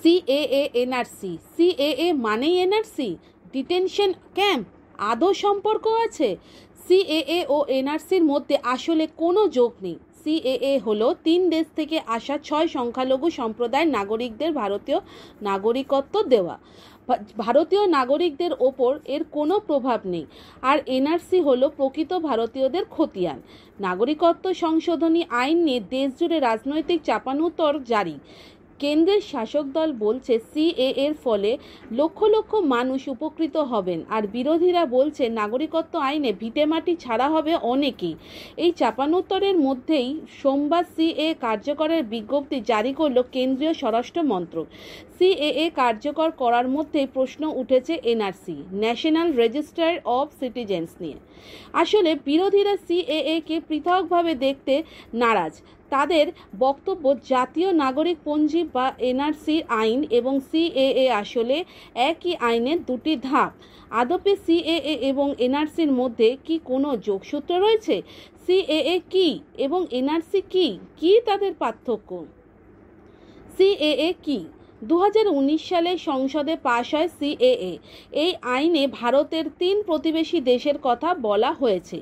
CAA NRC, CAA মানেই NRC, detention camp, আদৌ সম্পর্ক আছে? সিএএ ও এনআরসির মধ্যে আসলে কোনো যোগ নেই। সিএএ হলো 3 দেশ থেকে আসা 6 সংখ্যালঘু সম্প্রদায়ের নাগরিকদের ভারতীয় নাগরিকত্ব দেওয়া। ভারতীয় নাগরিকদের ওপর এর কোনো প্রভাব নেই। আর এনআরসি হলো প্রকৃত ভারতীয়দের খতিয়ান। নাগরিকত্ব সংশোধনী আইন নিয়ে দেশজুড়ে রাজনৈতিক চাপানোতর জারি। কেন্দ্রের শাসক দল বলছে সিএএ এর ফলে লক্ষ লক্ষ মানুষ উপকৃত হবেন, আর বিরোধীরা বলছে নাগরিকত্ব আইনে ভিটেমাটি ছাড়া হবে অনেকেই। এই চাপানোত্তরের মধ্যেই সোমবার সিএএ কার্যকরের বিজ্ঞপ্তি জারি করল কেন্দ্রীয় স্বরাষ্ট্র মন্ত্রক। সিএএ কার্যকর করার মধ্যেই প্রশ্ন উঠেছে NRC, national register of citizens নিয়ে। আসলে বিরোধীরা সিএএ কে পৃথকভাবে দেখতে নারাজ। তাদের বক্তব্য, জাতীয় নাগরিক পঞ্জি বা এনআরসি আইন এবং সিএএ আসলে একই আইনের দুটি ধাপ। আদপে সিএএ এবং এনআরসির মধ্যে কি কোনো যোগসূত্র রয়েছে? সিএএ কি এবং এনআরসি কি, কি তাদের পার্থক্য? সিএএ কি? 2019 সালে সংসদে পাশ হয় সিএএ। এই আইনে ভারতের 3 প্রতিবেশী দেশের কথা বলা হয়েছে,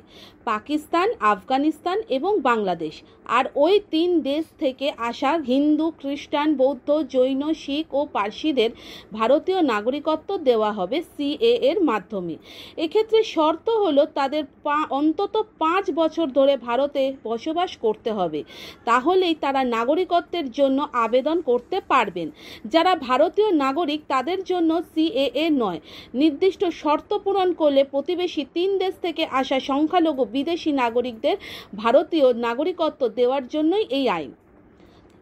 পাকিস্তান, আফগানিস্তান এবং বাংলাদেশ। আর ওই 3 দেশ থেকে আসা হিন্দু, খ্রিস্টান, বৌদ্ধ, জৈন, শিখ ও পার্সিদের ভারতীয় নাগরিকত্ব দেওয়া হবে সিএএ এর মাধ্যমে। এক্ষেত্রে শর্ত হলো তাদের অন্তত 5 বছর ধরে ভারতে বসবাস করতে হবে, তাহলেই তারা নাগরিকত্বের জন্য আবেদন করতে পারবেন। যারা ভারতীয় নাগরিক তাদের জন্য সিএএ নয়। নির্দিষ্ট শর্ত পূরণ করলে প্রতিবেশী 3 দেশ থেকে আসা সংখ্যালঘু বিদেশি নাগরিকদের ভারতীয় নাগরিকত্ব দেওয়ার জন্যই এই আইন।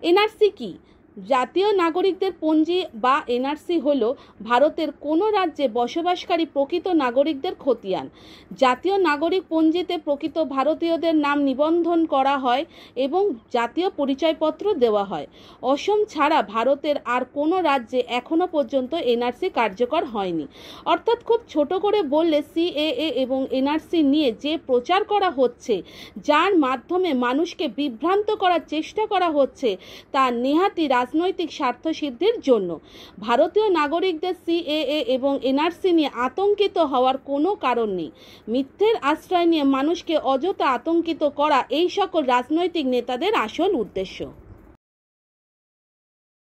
এনআরসি কি? জাতীয় নাগরিকদের পঞ্জি বা এনআরসি হলো ভারতের কোনো রাজ্যে বসবাসকারী প্রকৃত নাগরিকদের খতিয়ান। জাতীয় নাগরিক পঞ্জিতে প্রকৃত ভারতীয়দের নাম নিবন্ধন করা হয় এবং জাতীয় পরিচয়পত্র দেওয়া হয়। অসম ছাড়া ভারতের আর কোনো রাজ্যে এখনো পর্যন্ত এনআরসি কার্যকর হয়নি। অর্থাৎ খুব ছোট করে বললে সিএএ এবং এনআরসি নিয়ে যে প্রচার করা হচ্ছে, যার মাধ্যমে মানুষকে বিভ্রান্ত করার চেষ্টা করা হচ্ছে, তা নেহাতই রাজনৈতিক স্বার্থ সিদ্ধির জন্য। ভারতীয় নাগরিকদের সিএএ এবং এনআরসি নিয়ে আতঙ্কিত হওয়ার কোনো কারণ নেই। মিথ্যের আশ্রয় নিয়ে মানুষকে অযথা আতঙ্কিত করা এই সকল রাজনৈতিক নেতাদের আসল উদ্দেশ্য।